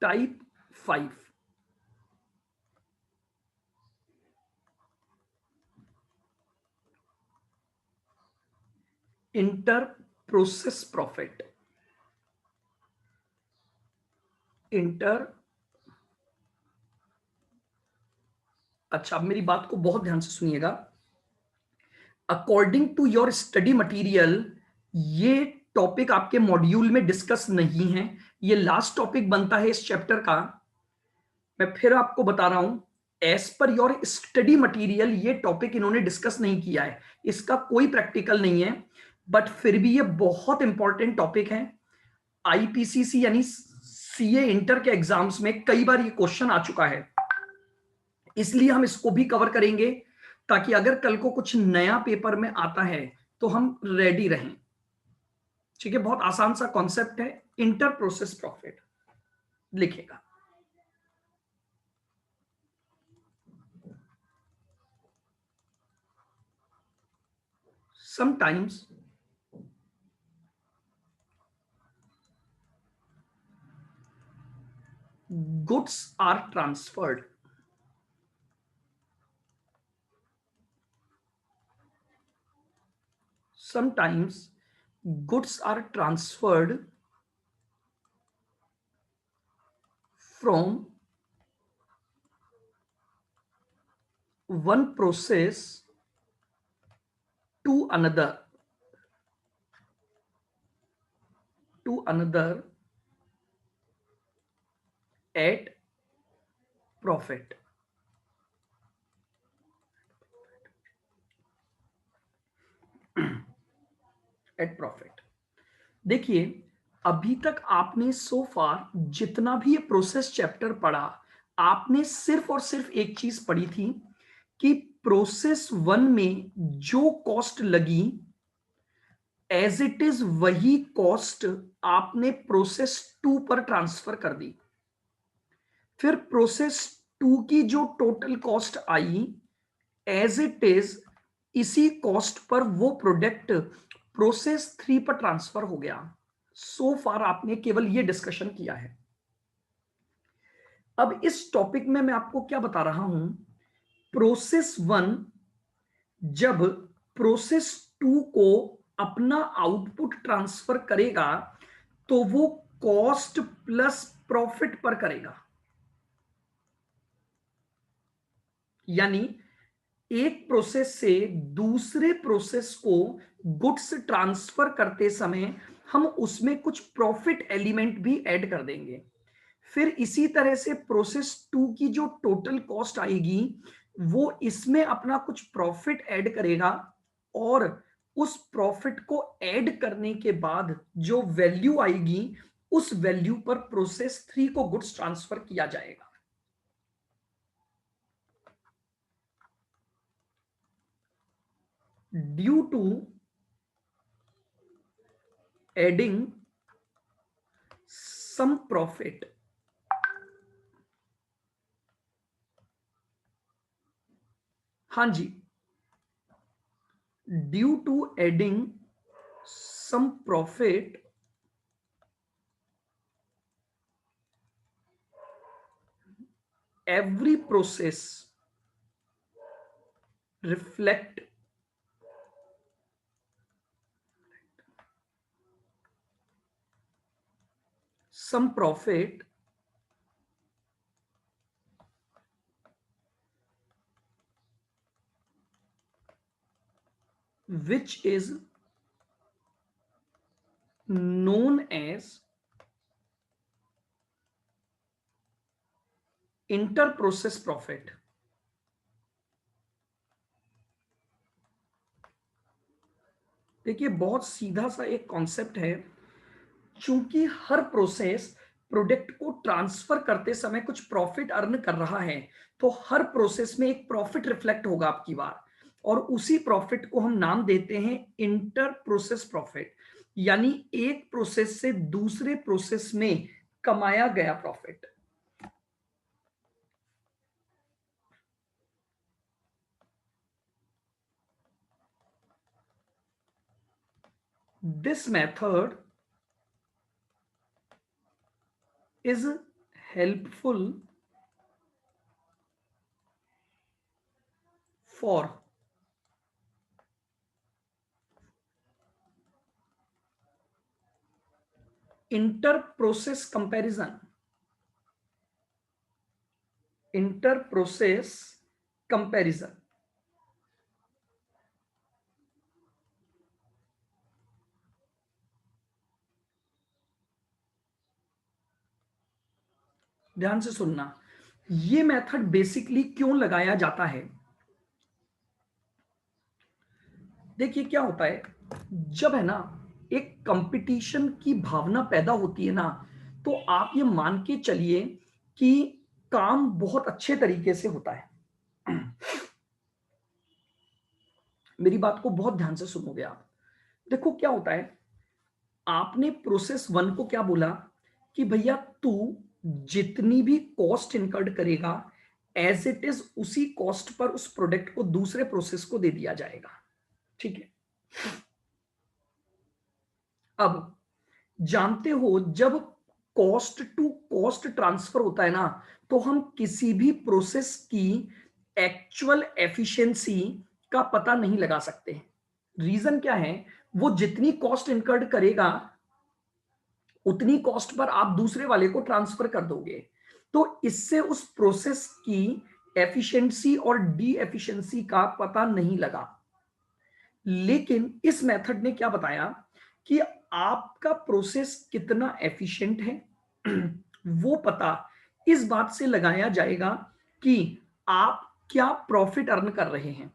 Type 5, inter process profit. अच्छा, अब मेरी बात को बहुत ध्यान से सुनिएगा। According to your study material ये टॉपिक आपके मॉड्यूल में डिस्कस नहीं है, ये लास्ट टॉपिक बनता है इस चैप्टर का। मैं फिर आपको बता रहा हूं, as per your study material ये टॉपिक इन्होंने डिस्कस नहीं किया है, इसका कोई प्रैक्टिकल नहीं है, बट फिर भी ये बहुत इंपॉर्टेंट टॉपिक है। आईपीसीसी यानी सीए इंटर के एग्जाम्स में कई बार ये क्वेश्चन आ चुका है, इसलिए हम इसको भी कवर करेंगे ताकि अगर कल को कुछ नया पेपर में आता है तो हम रेडी रहें। ठीक है, बहुत आसान सा कॉन्सेप्ट है, इंटर प्रोसेस प्रॉफिट लिखेगा। Sometimes goods are transferred sometimes goods are transferred from one process to another at profit। At profit. देखिए, अभी तक आपने सो फार जितना भी ये प्रोसेस चैप्टर पढ़ा, आपने सिर्फ और सिर्फ एक चीज पढ़ी थी कि प्रोसेस 1 में जो कॉस्ट लगी एज इट इज वही कॉस्ट आपने प्रोसेस 2 पर ट्रांसफर कर दी। फिर प्रोसेस 2 की जो टोटल कॉस्ट आई एज इट इज इसी कॉस्ट पर वो प्रोडक्ट प्रोसेस 3 पर ट्रांसफर हो गया। सो फार आपने केवल ये डिस्कशन किया है। अब इस टॉपिक में मैं आपको क्या बता रहा हूं, प्रोसेस 1 जब प्रोसेस 2 को अपना आउटपुट ट्रांसफर करेगा तो वो कॉस्ट प्लस प्रॉफिट पर करेगा। यानी एक प्रोसेस से दूसरे प्रोसेस को गुड्स ट्रांसफर करते समय हम उसमें कुछ प्रॉफिट एलिमेंट भी ऐड कर देंगे। फिर इसी तरह से प्रोसेस 2 की जो टोटल कॉस्ट आएगी वो इसमें अपना कुछ प्रॉफिट ऐड करेगा, और उस प्रॉफिट को ऐड करने के बाद जो वैल्यू आएगी उस वैल्यू पर प्रोसेस 3 को गुड्स ट्रांसफर किया जाएगा। Due to adding some profit, हाँ जी, due to adding some profit every process reflect some profit which is known as inter process profit. देखिए, बहुत सीधा सा एक कॉन्सेप्ट है, चूंकि हर प्रोसेस प्रोडक्ट को ट्रांसफर करते समय कुछ प्रॉफिट अर्न कर रहा है, तो हर प्रोसेस में एक प्रॉफिट रिफ्लेक्ट होगा आपकी बार, और उसी प्रॉफिट को हम नाम देते हैं इंटर प्रोसेस प्रॉफिट, यानी एक प्रोसेस से दूसरे प्रोसेस में कमाया गया profit. This method is helpful for inter process comparison, inter process comparison. ध्यान से सुनना, ये मेथड बेसिकली क्यों लगाया जाता है। देखिए क्या होता है, जब है ना एक कंपटीशन की भावना पैदा होती है ना, तो आप ये मान के चलिए कि काम बहुत अच्छे तरीके से होता है। मेरी बात को बहुत ध्यान से सुनोगे आप। देखो क्या होता है, आपने प्रोसेस वन को क्या बोला कि भैया तू जितनी भी कॉस्ट इनकर्ड करेगा एज इट इज उसी कॉस्ट पर उस प्रोडक्ट को दूसरे प्रोसेस को दे दिया जाएगा। ठीक है। अब जानते हो जब कॉस्ट टू कॉस्ट ट्रांसफर होता है ना, तो हम किसी भी प्रोसेस की एक्चुअल एफिशिएंसी का पता नहीं लगा सकते। रीजन क्या है, वो जितनी कॉस्ट इनकर्ड करेगा उतनी कॉस्ट पर आप दूसरे वाले को ट्रांसफर कर दोगे। तो इससे उस प्रोसेस की एफिशिएंसी और डी एफिशिएंसी का पता नहीं लगा। लेकिन इस मेथड ने क्या बताया कि आपका प्रोसेस कितना एफिशिएंट है वो पता इस बात से लगाया जाएगा कि आप क्या प्रॉफिट अर्न कर रहे हैं।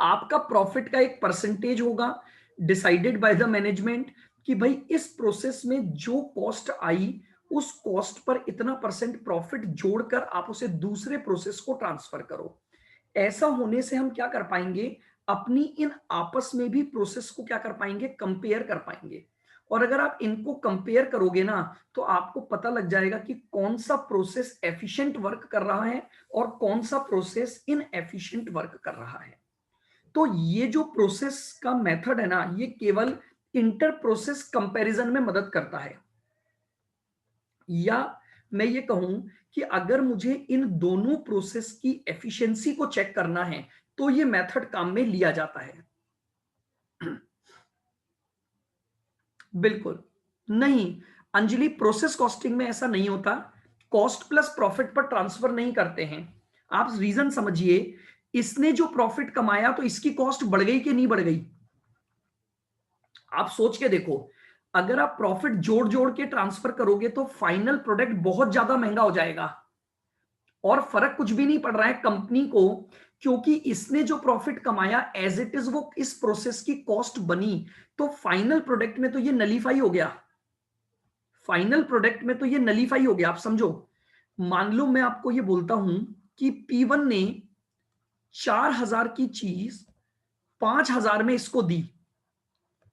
आपका प्रॉफिट का एक परसेंटेज होगा डिसाइडेड बाय द मैनेजमेंट कि भाई इस प्रोसेस में जो कॉस्ट आई उस कॉस्ट पर इतना परसेंट प्रॉफिट जोड़कर आप उसे दूसरे प्रोसेस को ट्रांसफर करो। ऐसा होने से हम क्या कर पाएंगे, अपनी इन आपस में भी प्रोसेस को क्या कर पाएंगे, कंपेयर कर पाएंगे। और अगर आप इनको कंपेयर करोगे ना, तो आपको पता लग जाएगा कि कौन सा प्रोसेस एफिशिएंट वर्क कर रहा है और कौन सा प्रोसेस इनएफिशिएंट वर्क कर रहा है। तो ये जो प्रोसेस का मेथड है ना, ये केवल इंटर प्रोसेस कंपैरिजन में मदद करता है। या मैं ये कहूं कि अगर मुझे इन दोनों प्रोसेस की एफिशिएंसी को चेक करना है तो ये मेथड काम में लिया जाता है। बिल्कुल नहीं अंजलि, प्रोसेस कॉस्टिंग में ऐसा नहीं होता। कॉस्ट प्लस प्रॉफिट पर ट्रांसफर नहीं करते हैं। आप रीजन समझिए, इसने जो प्रॉफिट कमाया तो इसकी कॉस्ट बढ़ गई कि नहीं बढ़ गई। आप सोच के देखो, अगर आप प्रॉफिट जोड़ जोड़ के ट्रांसफर करोगे तो फाइनल प्रोडक्ट बहुत ज्यादा महंगा हो जाएगा और फर्क कुछ भी नहीं पड़ रहा है कंपनी को, क्योंकि इसने जो प्रॉफिट कमाया एज इट इज वो इस प्रोसेस की कॉस्ट बनी। तो फाइनल प्रोडक्ट में तो ये नलीफाई हो गया, फाइनल प्रोडक्ट में तो ये नलीफाई हो गया। आप समझो, मान लो मैं आपको ये बोलता हूं कि P1 ने 4,000 की चीज 5,000 में इसको दी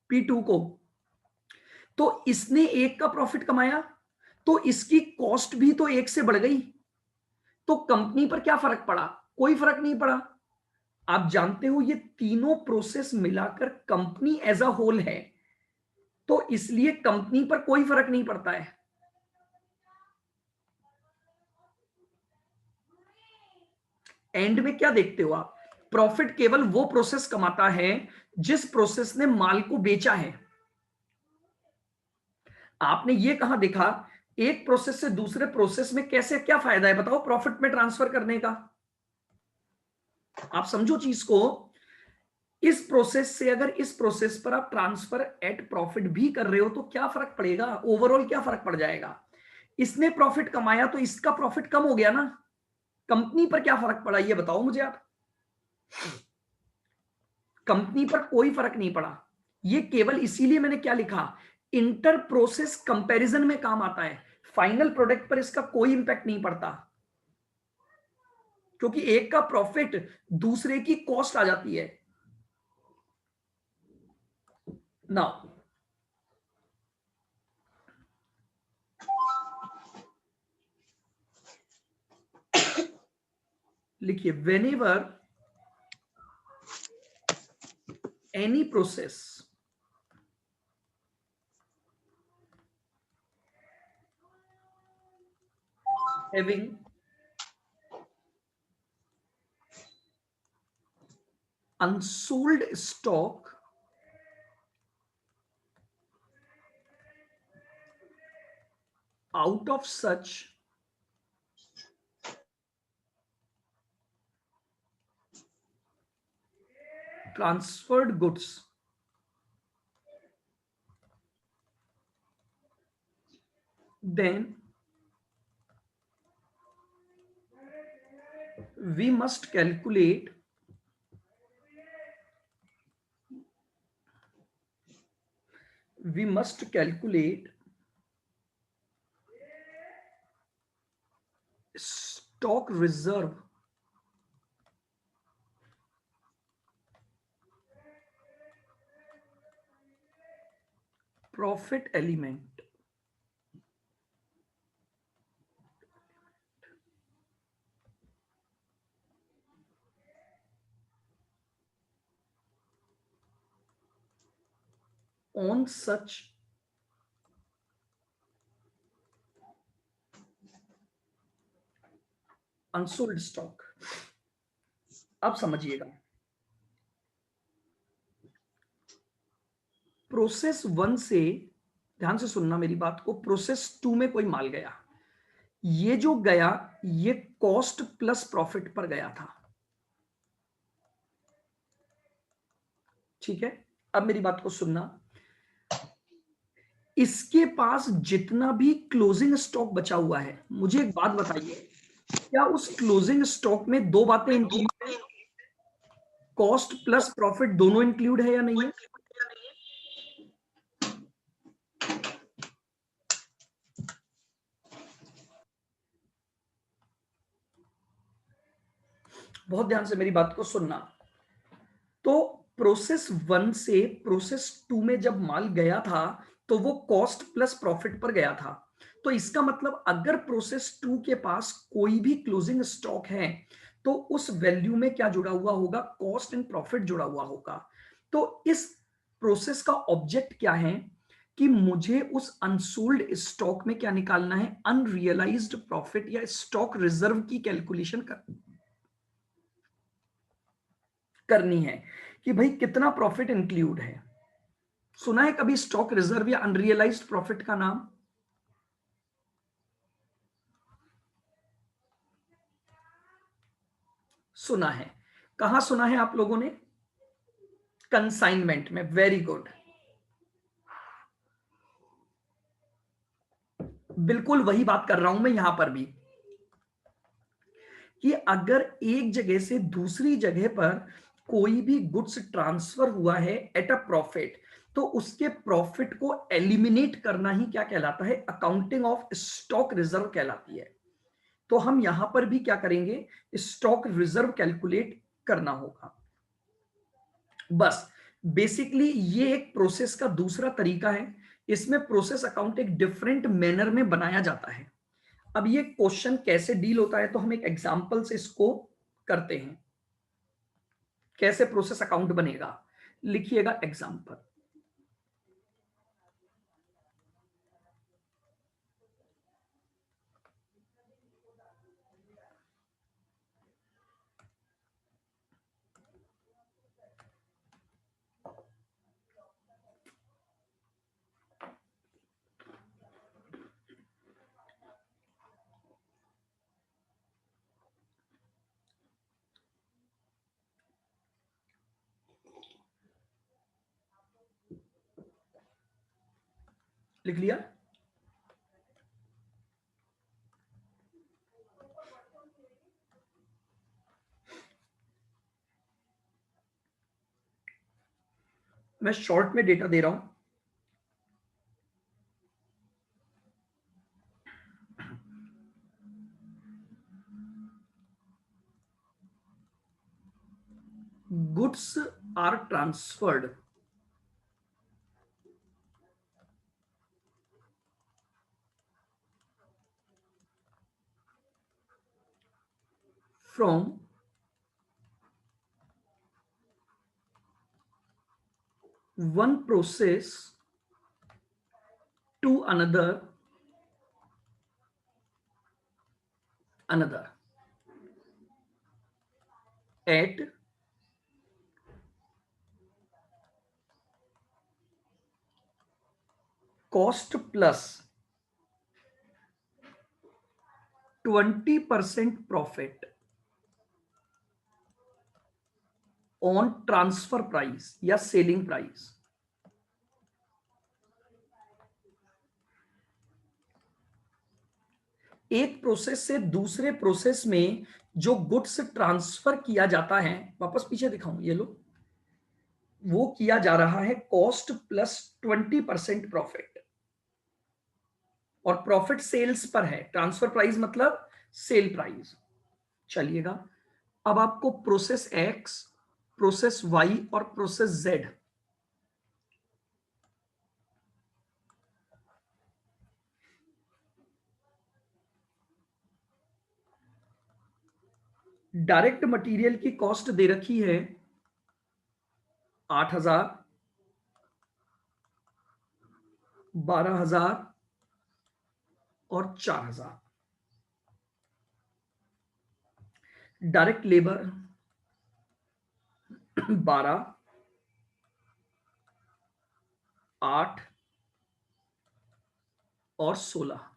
P2 को, तो इसने एक का प्रॉफिट कमाया तो इसकी कॉस्ट भी तो एक से बढ़ गई। तो कंपनी पर क्या फर्क पड़ा, कोई फर्क नहीं पड़ा। आप जानते हो ये तीनों प्रोसेस मिलाकर कंपनी एज अ होल है, तो इसलिए कंपनी पर कोई फर्क नहीं पड़ता है। एंड में क्या देखते हो आप, प्रॉफिट केवल वो प्रोसेस कमाता है जिस प्रोसेस ने माल को बेचा है। आपने ये कहां देखा, एक प्रोसेस से दूसरे प्रोसेस में कैसे क्या फायदा है बताओ प्रॉफिट में ट्रांसफर करने का। आप समझो चीज को, इस प्रोसेस से अगर इस प्रोसेस पर आप ट्रांसफर एट प्रॉफिट भी कर रहे हो तो क्या फर्क पड़ेगा, ओवरऑल क्या फर्क पड़ जाएगा। इसने प्रॉफिट कमाया तो इसका प्रॉफिट कम हो गया ना, कंपनी पर क्या फर्क पड़ा ये बताओ मुझे आप। कंपनी पर कोई फर्क नहीं पड़ा। ये केवल इसीलिए मैंने क्या लिखा, इंटर प्रोसेस कंपैरिजन में काम आता है, फाइनल प्रोडक्ट पर इसका कोई इंपैक्ट नहीं पड़ता, क्योंकि एक का प्रॉफिट दूसरे की कॉस्ट आ जाती है। नाउ लिखिए, whenever any process having unsold stock out of such transferred goods then we must calculate stock reserve profit element on such unsold stock. अब समझिएगा, प्रोसेस 1 से, ध्यान से सुनना मेरी बात को, प्रोसेस 2 में कोई माल गया, ये जो गया ये कॉस्ट प्लस प्रॉफिट पर गया था, ठीक है। अब मेरी बात को सुनना, इसके पास जितना भी क्लोजिंग स्टॉक बचा हुआ है, मुझे एक बात बताइए, क्या उस क्लोजिंग स्टॉक में दो बातें इंक्लूड है, कॉस्ट प्लस प्रॉफिट दोनों इंक्लूड है या नहीं है? बहुत ध्यान से मेरी बात को सुनना। तो प्रोसेस 1 से प्रोसेस 2 में जब माल गया था तो वो कॉस्ट प्लस प्रॉफिट पर गया था। तो इसका मतलब अगर प्रोसेस 2 के पास कोई भी क्लोजिंग स्टॉक है तो उस वैल्यू में क्या जुड़ा हुआ होगा, कॉस्ट एंड प्रॉफिट जुड़ा हुआ होगा। तो इस प्रोसेस का ऑब्जेक्ट क्या है कि मुझे उस अनसोल्ड स्टॉक में क्या निकालना है, अनरियलाइज्ड प्रॉफिट या स्टॉक रिजर्व की कैलकुलेशन करनी है कि भाई कितना प्रॉफिट इंक्लूड है। सुना है कभी स्टॉक रिजर्व या अनरियलाइज्ड प्रॉफिट का नाम? सुना है। कहां सुना है आप लोगों ने? कंसाइनमेंट में। वेरी गुड, बिल्कुल वही बात कर रहा हूं मैं यहां पर भी, कि अगर एक जगह से दूसरी जगह पर कोई भी गुड्स ट्रांसफर हुआ है एट अ प्रॉफिट, तो उसके प्रॉफिट को एलिमिनेट करना ही क्या कहलाता है, अकाउंटिंग ऑफ स्टॉक रिजर्व कहलाती है। तो हम यहां पर भी क्या करेंगे, स्टॉक रिजर्व कैलकुलेट करना होगा। बस बेसिकली ये एक प्रोसेस का दूसरा तरीका है, इसमें प्रोसेस अकाउंट एक डिफरेंट मैनर में बनाया जाता है। अब ये क्वेश्चन कैसे डील होता है तो हम एक एग्जांपल से इसको करते हैं, कैसे प्रोसेस अकाउंट बनेगा। लिखिएगा एग्जांपल। लिख लिया? मैं शॉर्ट में डेटा दे रहा हूं। Goods are transferred from one process to another another at cost plus 20% profit on transfer price या सेलिंग प्राइस। एक प्रोसेस से दूसरे प्रोसेस में जो गुड्स ट्रांसफर किया जाता है, वापस पीछे दिखाऊं, ये लो, वो किया जा रहा है कॉस्ट प्लस 20% प्रॉफिट, और प्रॉफिट सेल्स पर है, ट्रांसफर प्राइस मतलब सेल प्राइस। चलिएगा, अब आपको प्रोसेस एक्स, प्रोसेस वाई और प्रोसेस जेड डायरेक्ट मटेरियल की कॉस्ट दे रखी है 8,000, 12,000 और 4,000। डायरेक्ट लेबर 12, 8 और 16।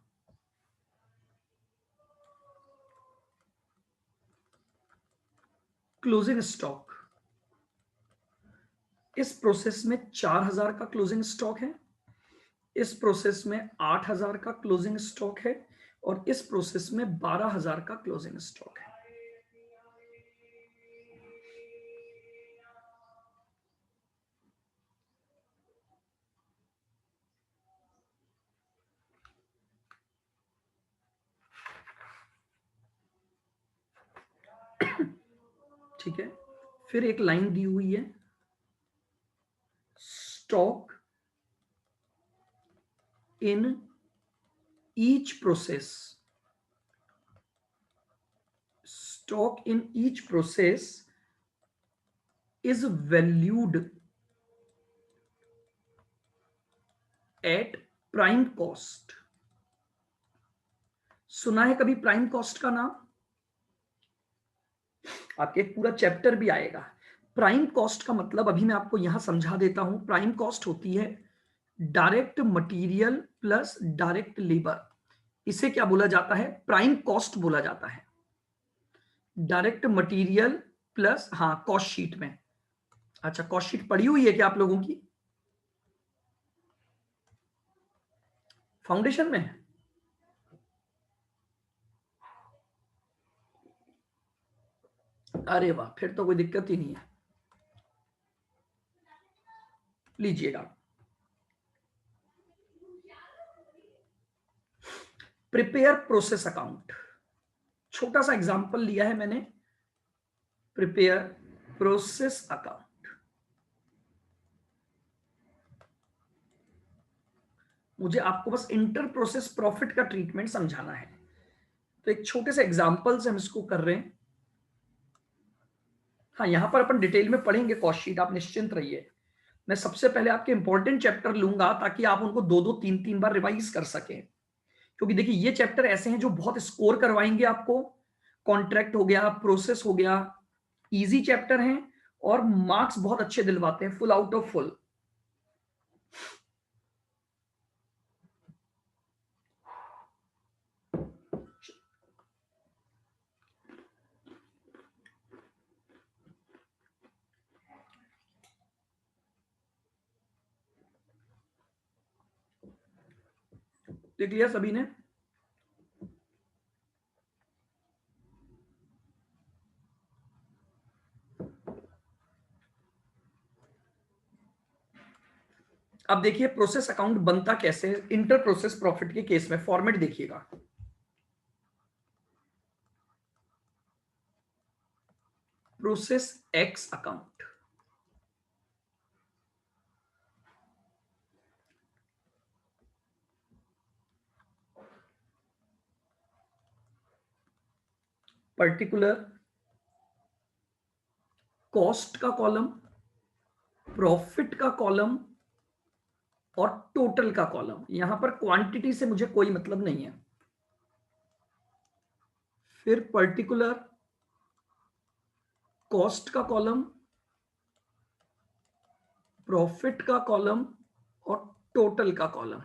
क्लोजिंग स्टॉक, इस प्रोसेस में 4,000 का क्लोजिंग स्टॉक है, इस प्रोसेस में 8,000 का क्लोजिंग स्टॉक है, और इस प्रोसेस में 12,000 का क्लोजिंग स्टॉक है। ठीक है, फिर एक लाइन दी हुई है, stock in each process, stock in each process is valued at prime cost. सुना है कभी प्राइम कॉस्ट का नाम? आपके एक पूरा चैप्टर भी आएगा। प्राइम कॉस्ट का मतलब अभी मैं आपको यहां समझा देता हूं। प्राइम कॉस्ट होती है direct material plus direct labour. इसे क्या बोला जाता है? प्राइम कॉस्ट बोला जाता है। डायरेक्ट मटेरियल प्लस, हाँ, कॉस्ट शीट में। अच्छा, कॉस्ट शीट पड़ी हुई है क्या आप लोगों की? फाउंडेशन में? अरे वाह, फिर तो कोई दिक्कत ही नहीं है। लीजिएगा, प्रिपेयर प्रोसेस अकाउंट। छोटा सा एग्जांपल लिया है मैंने, प्रिपेयर प्रोसेस अकाउंट। मुझे आपको बस इंटर प्रोसेस प्रॉफिट का ट्रीटमेंट समझाना है, तो एक छोटे से एग्जांपल से हम इसको कर रहे हैं। हाँ, यहां पर अपन डिटेल में पढ़ेंगे कॉस्ट शीट, आप निश्चिंत रहिए। मैं सबसे पहले आपके इंपॉर्टेंट चैप्टर लूंगा ताकि आप उनको 2-2, 3-3 बार रिवाइज कर सकें, क्योंकि देखिए ये चैप्टर ऐसे हैं जो बहुत स्कोर करवाएंगे आपको। कॉन्ट्रैक्ट हो गया, प्रोसेस हो गया, इजी चैप्टर हैं और मार्क्स बहुत अच्छे दिलवाते हैं, फुल आउट ऑफ फुल। देख लिया सभी ने? अब देखिए प्रोसेस अकाउंट बनता कैसे है इंटर प्रोसेस प्रॉफिट के केस में। फॉर्मेट देखिएगा, process x account, particular cost का कॉलम, प्रॉफिट का कॉलम और टोटल का कॉलम। यहां पर क्वांटिटी से मुझे कोई मतलब नहीं है। फिर पर्टिकुलर कॉस्ट का कॉलम, प्रॉफिट का कॉलम और टोटल का कॉलम।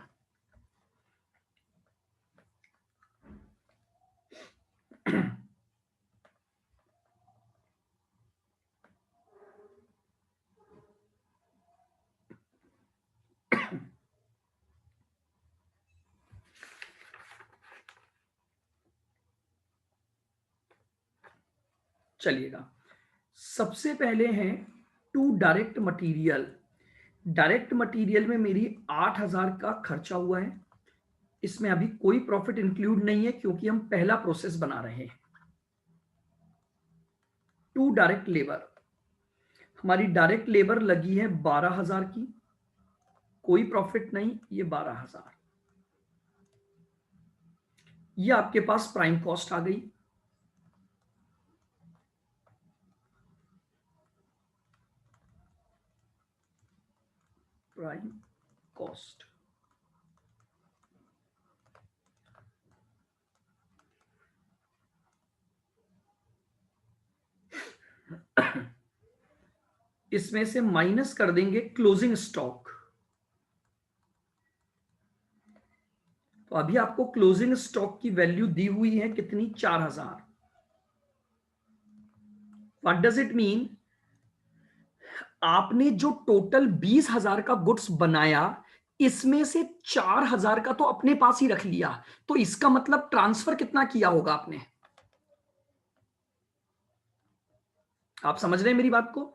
चलिएगा, सबसे पहले है to direct material. Direct material में मेरी 8,000 का खर्चा हुआ है। इसमें अभी कोई प्रॉफिट इंक्लूड नहीं है क्योंकि हम पहला प्रोसेस बना रहे हैं। टू डायरेक्ट लेबर, हमारी डायरेक्ट लेबर लगी है 12,000 की, कोई प्रॉफिट नहीं, ये 12,000। ये आपके पास प्राइम कॉस्ट आ गई। प्राइम कॉस्ट, इसमें से माइनस कर देंगे क्लोजिंग स्टॉक। तो अभी आपको क्लोजिंग स्टॉक की वैल्यू दी हुई है कितनी, 4,000। व्हाट डज इट मीन, आपने जो टोटल 20,000 का गुड्स बनाया, इसमें से 4,000 का तो अपने पास ही रख लिया। तो इसका मतलब ट्रांसफर कितना किया होगा आपने? आप समझ रहे हैं मेरी बात को?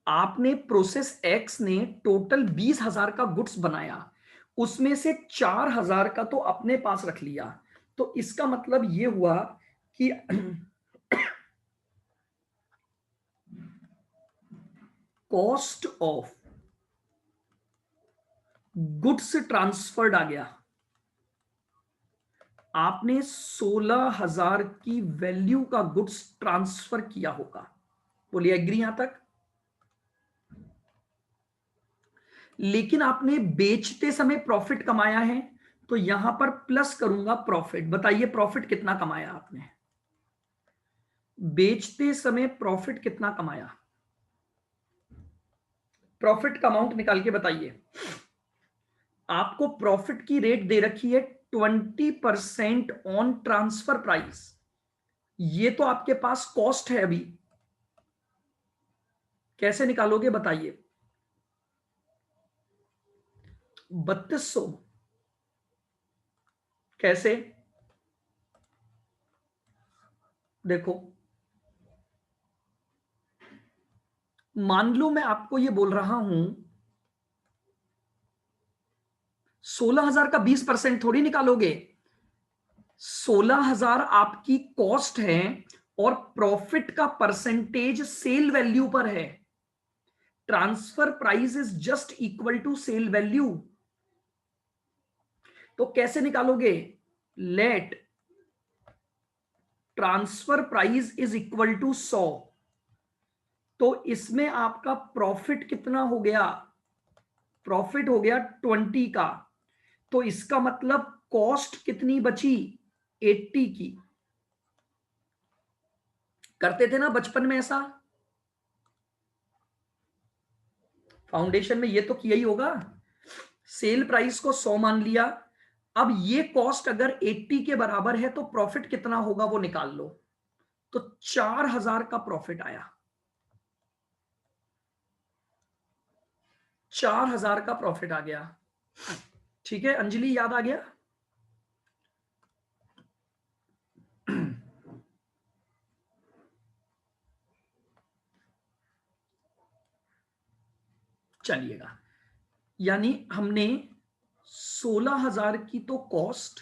आपने प्रोसेस एक्स ने टोटल 20,000 का गुड्स बनाया, उसमें से 4,000 का तो अपने पास रख लिया। तो इसका मतलब यह हुआ कि कॉस्ट ऑफ गुड्स ट्रांसफर्ड आ गया। आपने 16,000 की वैल्यू का गुड्स ट्रांसफर किया होगा। बोलिए एग्री यहां तक? लेकिन आपने बेचते समय प्रॉफिट कमाया है, तो यहां पर प्लस करूंगा प्रॉफिट। बताइए प्रॉफिट कितना कमाया आपने? बेचते समय प्रॉफिट कितना कमाया? प्रॉफिट का अमाउंट निकाल के बताइए। आपको प्रॉफिट की रेट दे रखी है 20% ऑन ट्रांसफर प्राइस। ये तो आपके पास कॉस्ट है अभी, कैसे निकालोगे बताइए? 3,200 कैसे? देखो, मान लो मैं आपको ये बोल रहा हूं 16,000 का 20% थोड़ी निकालोगे। 16,000 आपकी कॉस्ट है और प्रॉफिट का परसेंटेज सेल वैल्यू पर है। Transfer price is just equal to sale value. तो कैसे निकालोगे? Let transfer price is equal to 100। तो इसमें आपका प्रॉफिट कितना हो गया? प्रॉफिट हो गया 20 का। तो इसका मतलब कॉस्ट कितनी बची? 80 की। करते थे ना बचपन में ऐसा? फाउंडेशन में ये तो किया ही होगा। सेल प्राइस को 100 मान लिया। अब ये कॉस्ट अगर 80 के बराबर है तो प्रॉफिट कितना होगा वो निकाल लो। तो 4,000 का प्रॉफिट आया। 4,000 का प्रॉफिट आ गया। ठीक है अंजलि, याद आ गया? चलिएगा, यानी हमने 16,000 की तो कॉस्ट,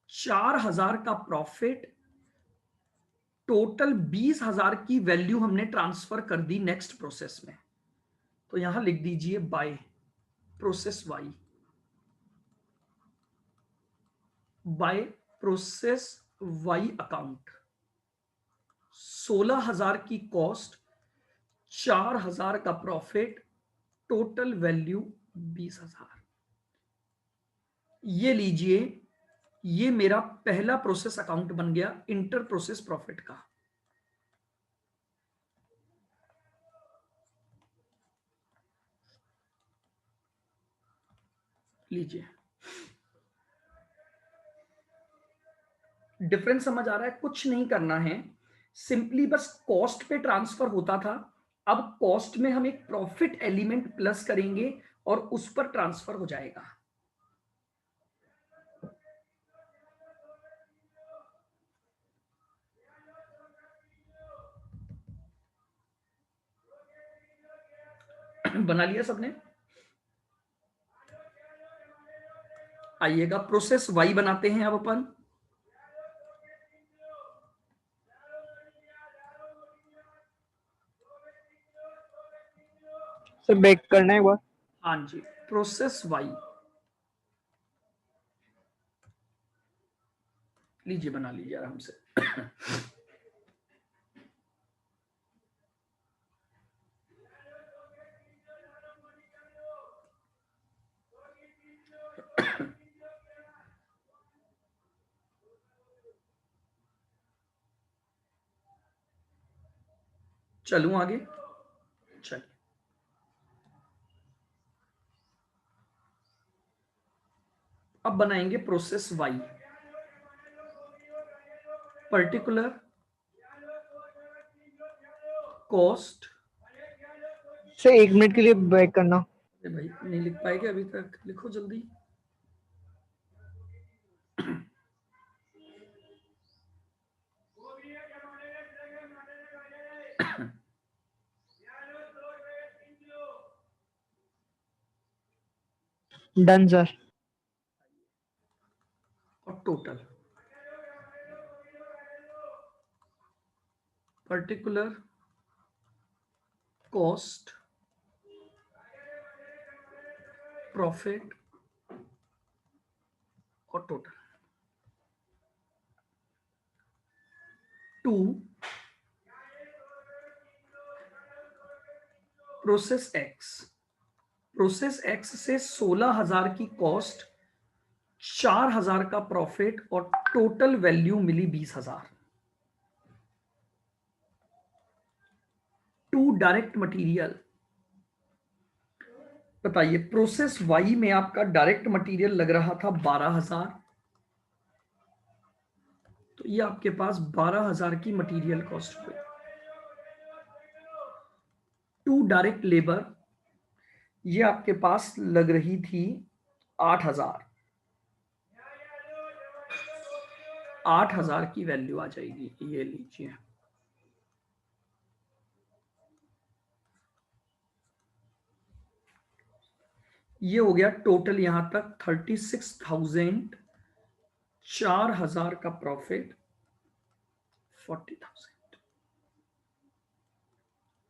4,000 का प्रॉफिट, टोटल 20,000 की वैल्यू हमने ट्रांसफर कर दी नेक्स्ट प्रोसेस में। तो यहां लिख दीजिए by process Y. By process Y account 16,000 की कॉस्ट, 4,000 का प्रॉफिट, टोटल वैल्यू 20,000। ये लीजिए, ये मेरा पहला प्रोसेस अकाउंट बन गया इंटर प्रोसेस प्रॉफिट का। लीजिए, डिफरेंस समझ आ रहा है? कुछ नहीं करना है, सिंपली बस कॉस्ट पे ट्रांसफर होता था, अब कॉस्ट में हम एक प्रॉफिट एलिमेंट प्लस करेंगे और उस पर ट्रांसफर हो जाएगा। बना लिया सबने? आइएगा प्रोसेस वाई बनाते हैं अब अपन। सर बैक करना है एक बार। हाँ जी, प्रोसेस वाई लीजिए, बना लीजिए आराम से। चलूं आगे? चलिए, अब बनाएंगे process Y. Particular cost. Sir 1 minute के लिए बैक करना। अरे भाई नहीं लिख पाएंगे अभी तक, लिखो जल्दी। Done sir. और टोटल पर्टिकुलर कॉस्ट प्रॉफिट और total to process X. Process X से 16,000 की कॉस्ट, 4,000 का प्रॉफिट और टोटल वैल्यू मिली 20,000। To direct material. बताइए, प्रोसेस वाई में आपका डायरेक्ट मटेरियल लग रहा था 12,000, तो ये आपके पास 12,000 की मटेरियल कॉस्ट हुई। टू डायरेक्ट लेबर, ये आपके पास लग रही थी 8,000। 8,000 की वैल्यू आ जाएगी, ये लीजिए। ये हो गया टोटल यहां तक 36,000, 4,000 का प्रॉफिट, 40,000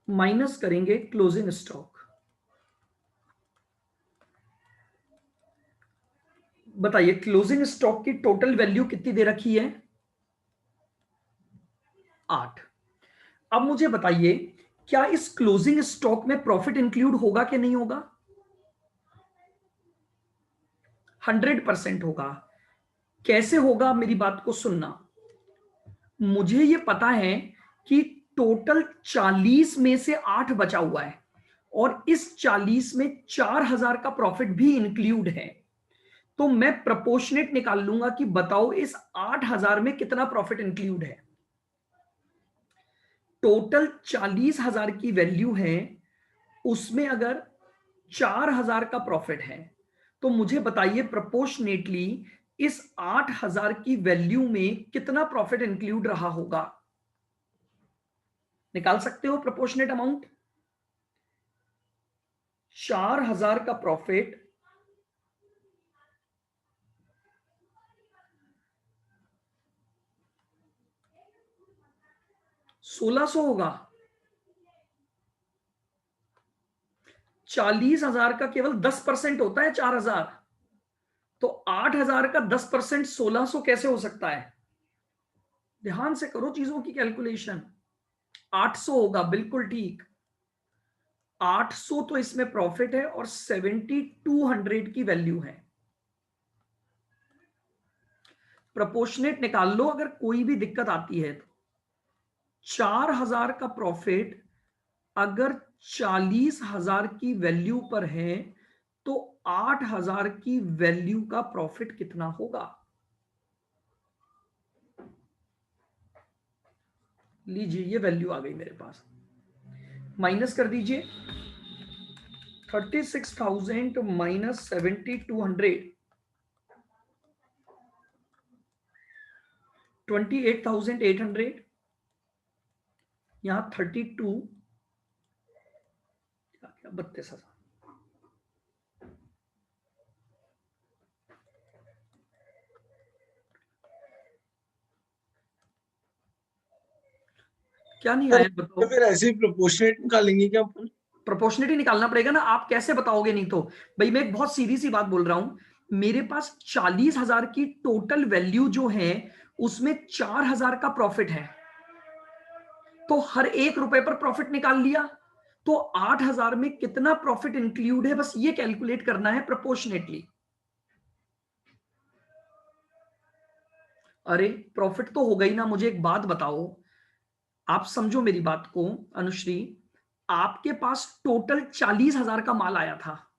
माइनस करेंगे क्लोजिंग स्टॉक। बताइए क्लोजिंग स्टॉक की टोटल वैल्यू कितनी दे रखी है? 8। अब मुझे बताइए, क्या इस क्लोजिंग स्टॉक में प्रॉफिट इंक्लूड होगा कि नहीं होगा? 100% होगा। कैसे होगा, मेरी बात को सुनना। मुझे यह पता है कि टोटल 40 में से 8 बचा हुआ है और इस 40 में 4,000 का प्रॉफिट भी इंक्लूड है, तो मैं प्रपोर्शनेट निकाल लूंगा कि बताओ इस 8,000 में कितना प्रॉफिट इंक्लूड है। टोटल 40,000 की वैल्यू है, उसमें अगर 4,000 का प्रॉफिट है, तो मुझे बताइए प्रपोर्शनेटली इस 8,000 की वैल्यू में कितना प्रॉफिट इंक्लूड रहा होगा। निकाल सकते हो प्रपोर्शनेट अमाउंट? 4,000 का प्रॉफिट 1,600 होगा। 40,000 का केवल 10% होता है 4,000, तो 8,000 का 10% 1,600 कैसे हो सकता है? ध्यान से करो चीजों की कैलकुलेशन। 800 होगा, बिल्कुल ठीक। 800 तो इसमें प्रॉफिट है और 7,200 की वैल्यू है। प्रोपोर्शनेट निकाल लो, अगर कोई भी दिक्कत आती है तो। 4,000 का प्रॉफिट अगर 40,000 की वैल्यू पर है तो 8,000 की वैल्यू का प्रॉफिट कितना होगा? लीजिए, ये वैल्यू आ गई मेरे पास, माइनस कर दीजिए। 36,000 माइनस 7,200, 28,800, यहां 32, 32,000। क्या नहीं सर, आया बताओ? तो फिर ऐसे ही प्रोपोर्शनेट निकालेंगे क्या अपन? प्रोपोर्शनलिटी निकालना पड़ेगा ना, आप कैसे बताओगे? नहीं तो भाई मैं एक बहुत सीधी सी बात बोल रहा हूं, मेरे पास 40,000 की टोटल वैल्यू जो है उसमें 4,000 का प्रॉफिट है, तो हर एक रुपए पर प्रॉफिट निकाल लिया, तो 8,000 में कितना प्रॉफिट इंक्लूड है, बस ये कैलकुलेट करना है प्रोपोर्शनेटली। अरे प्रॉफिट तो हो गई ना। मुझे एक बात बताओ, आप समझो मेरी बात को अनुश्री, आपके पास टोटल 40,000 का माल आया था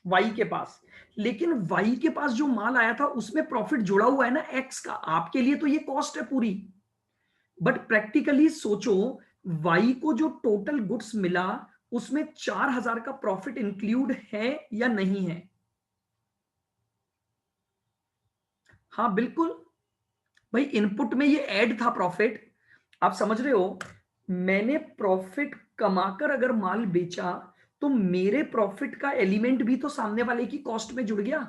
वाई के पास, लेकिन वाई के पास जो माल आया था उसमें प्रॉफिट जुड़ा हुआ है ना एक्स का, आपके लिए तो ये कॉस्ट है पूरी। बट प्रैक्टिकली सोचो, वाई को जो टोटल गुड्स मिला उसमें 4,000 का प्रॉफिट इंक्लूड है या नहीं है? हाँ बिल्कुल भाई, इनपुट में ये ऐड था प्रॉफिट। आप समझ रहे हो, मैंने प्रॉफिट कमाकर अगर माल बेचा तो मेरे प्रॉफिट का एलिमेंट भी तो सामने वाले की कॉस्ट में जुड़ गया।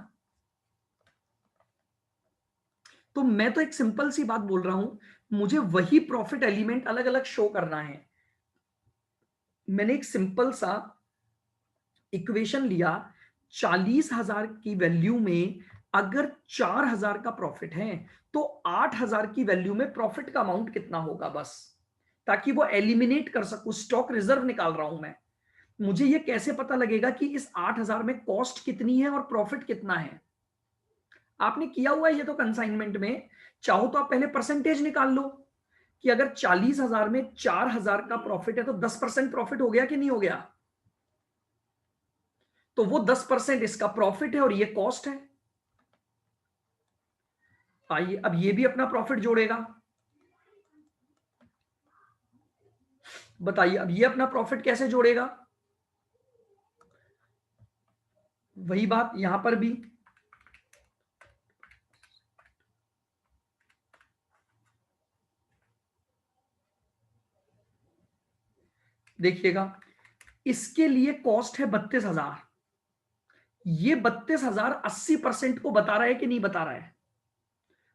तो मैं तो एक सिंपल सी बात बोल रहा हूं, मुझे वही प्रॉफिट एलिमेंट अलग अलग शो करना है। मैंने एक सिंपल सा इक्वेशन लिया, 40,000 की वैल्यू में अगर 4,000 का प्रॉफिट है तो 8,000 की वैल्यू में प्रॉफिट का अमाउंट कितना होगा, बस ताकि वो एलिमिनेट कर सकूं। स्टॉक रिजर्व निकाल रहा हूं मैं, मुझे ये कैसे पता लगेगा कि इस 8,000 में कॉस्ट कितनी है और प्रॉफिट कितना है? आपने किया हुआ है ये तो कंसाइनमेंट में, चाहो तो आप पहले परसेंटेज निकाल लो कि अगर 40,000 में 4,000 का प्रॉफिट है तो 10% प्रॉफिट हो गया कि नहीं हो गया? तो वो 10% इसका प्रॉफिट है और ये कॉस्ट है। आइए अब ये भी अपना प्रॉफिट जोड़ेगा, बताइए अब ये अपना प्रॉफिट कैसे जोड़ेगा? वही बात यहां पर भी, देखिएगा, इसके लिए कॉस्ट है 32,000, ये 32,000 80% को बता रहा है कि नहीं बता रहा है?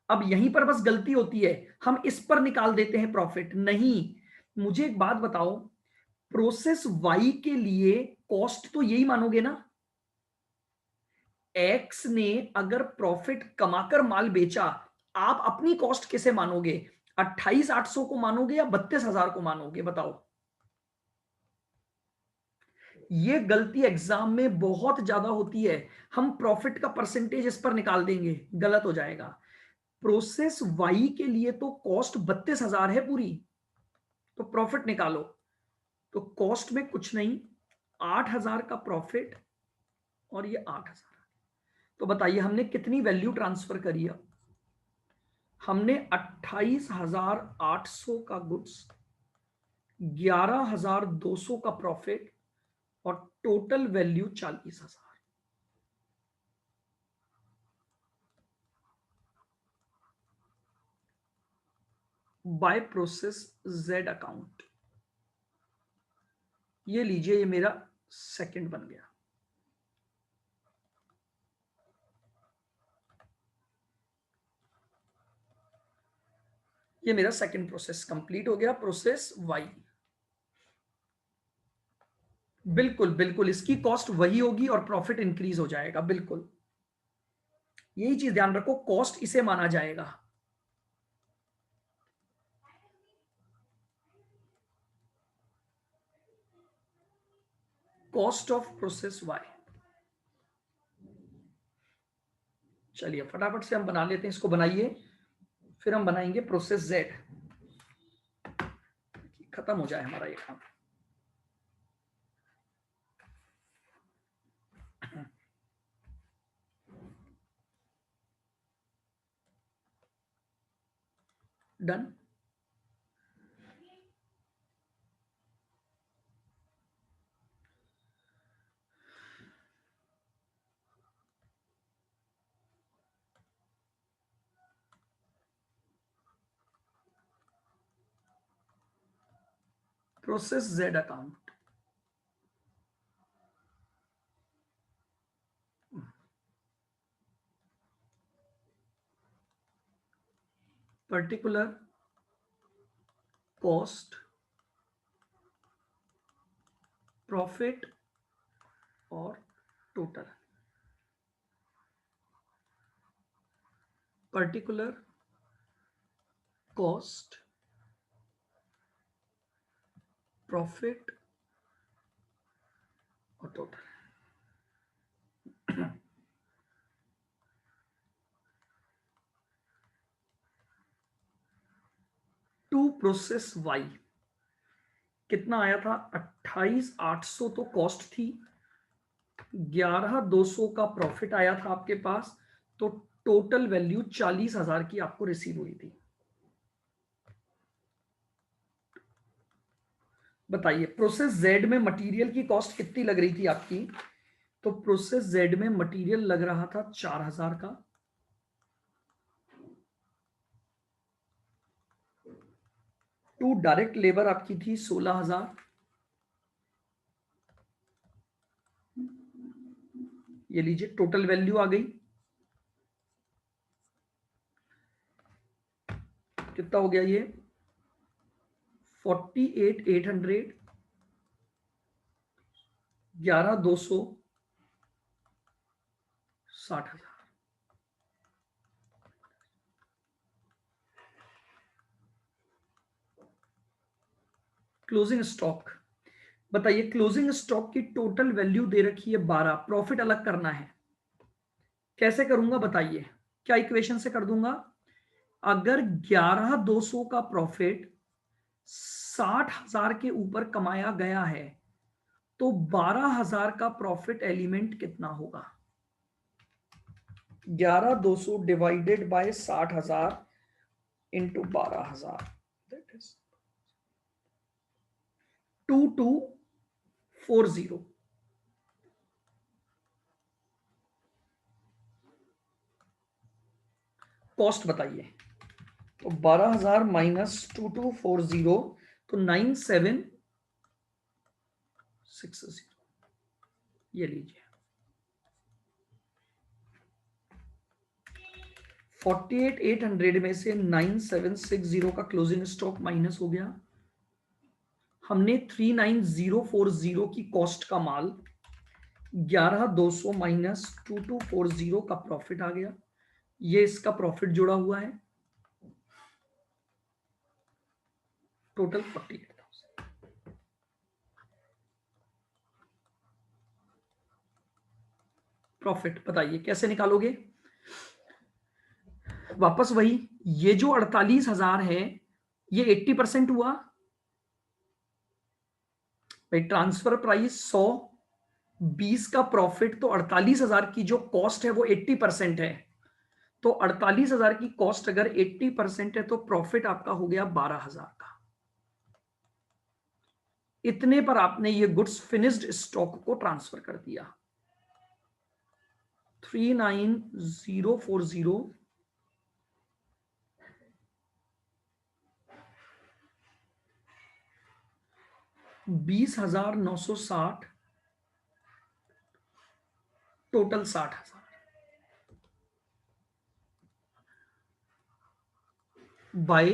अब यहीं पर बस गलती होती है, हम इस पर निकाल देते हैं प्रॉफिट। नहीं, मुझे एक बात बताओ, प्रोसेस वाई के लिए कॉस्ट तो यही मानोगे ना? एक्स ने अगर प्रॉफिट कमाकर माल बेचा, आप अपनी कॉस्ट किसे मानोगे? 28,800 को मानोगे या 32,000 को मानोगे, बताओ? ये गलती एग्जाम में बहुत ज्यादा होती है, हम प्रॉफिट का परसेंटेज इस पर निकाल देंगे, गलत हो जाएगा। प्रोसेस वाई के लिए तो कॉस्ट 32,000 है पूरी, तो प्रॉफिट निकालो, तो कॉस्ट में कुछ नहीं, 8,000 का प्रॉफिट और ये 8,000। तो बताइए हमने कितनी वैल्यू ट्रांसफर करी? अब हमने 28,800 का गुड्स, 11,200 का प्रॉफिट और total value 40,000। By process Z account, ये लीजिए, ये मेरा सेकंड बन गया। ये मेरा सेकंड प्रोसेस कंप्लीट हो गया, प्रोसेस वाई। बिल्कुल बिल्कुल, इसकी कॉस्ट वही होगी और प्रॉफिट इंक्रीज हो जाएगा, बिल्कुल यही चीज ध्यान रखो, कॉस्ट इसे माना जाएगा। Cost of process Y. चलिए फटाफट से हम बना लेते हैं, इसको बनाइए। फिर हम बनाएंगे प्रोसेस जेड, खत्म हो जाए हमारा ये काम। Done. Process Z account, particular cost, profit और टोटल। पर्टिकुलर कॉस्ट, प्रॉफिट और टोटल। टू प्रोसेस वाई कितना आया था? 28,800 तो कॉस्ट थी, 11,200 का प्रॉफिट आया था आपके पास, तो टोटल वैल्यू 40,000 की आपको रिसीव हुई थी। बताइए प्रोसेस जेड में मटेरियल की कॉस्ट कितनी लग रही थी आपकी? तो प्रोसेस जेड में मटेरियल लग रहा था 4,000 का, टू डायरेक्ट लेबर आपकी थी 16,000, ये लीजिए टोटल वैल्यू आ गई। कितना हो गया ये? 48,800, 11,200, 60,000। क्लोजिंग स्टॉक, बताइए क्लोजिंग स्टॉक की टोटल वैल्यू दे रखी है 12, प्रॉफिट अलग करना है, कैसे करूंगा बताइए? क्या इक्वेशन से कर दूंगा? अगर 11,200 का प्रॉफिट 60,000 के ऊपर कमाया गया है तो 12,000 का प्रॉफिट एलिमेंट कितना होगा? 11,200 divided by 60,000 into 12,000, that is 2240। Cost बताइए, तो 12,000 माइनस 2240, तो 9760, ये लीजिए 48,800 में से 9760 का क्लोजिंग स्टॉक माइनस हो गया। हमने 39,040 की कॉस्ट का माल, 11,200 माइनस 2240 का प्रॉफिट आ गया, ये इसका प्रॉफिट जुड़ा हुआ है, टोटल 48,000। प्रॉफिट बताइए कैसे निकालोगे? वापस वही, ये जो 48,000 है ये 80% हुआ भाई, ट्रांसफर प्राइस 100, 20 का प्रॉफिट, तो 48,000 की जो कॉस्ट है वो 80% है, तो 48,000 की कॉस्ट अगर 80% है तो प्रॉफिट आपका हो गया 12,000 का। इतने पर आपने ये गुड्स फिनिश्ड स्टॉक को ट्रांसफर कर दिया। 39,040 20,960, टोटल 60,000 बाय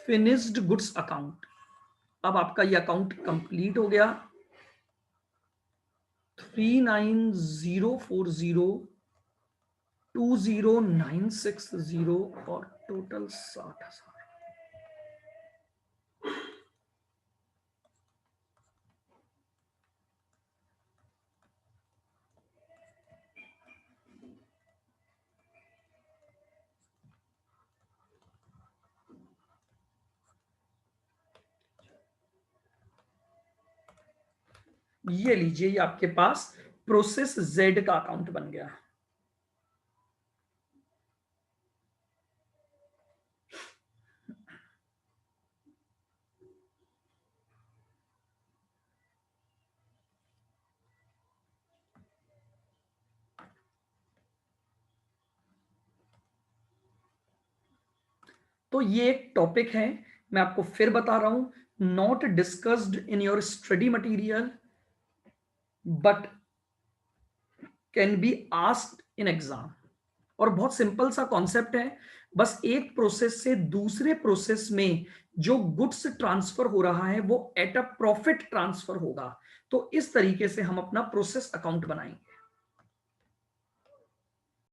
फिनिश्ड गुड्स अकाउंट। अब आपका ये अकाउंट कंप्लीट हो गया। 39,040, 20,960 और टोटल 60,000। ये लीजिए, ये आपके पास प्रोसेस जेड का अकाउंट बन गया। तो ये एक टॉपिक है, मैं आपको फिर बता रहा हूं, not discussed in your study material but can be asked in exam. और बहुत सिंपल सा कॉन्सेप्ट है, बस एक प्रोसेस से दूसरे प्रोसेस में जो गुड्स ट्रांसफर हो रहा है वो एट अ प्रॉफिट ट्रांसफर होगा। तो इस तरीके से हम अपना प्रोसेस अकाउंट बनाएंगे।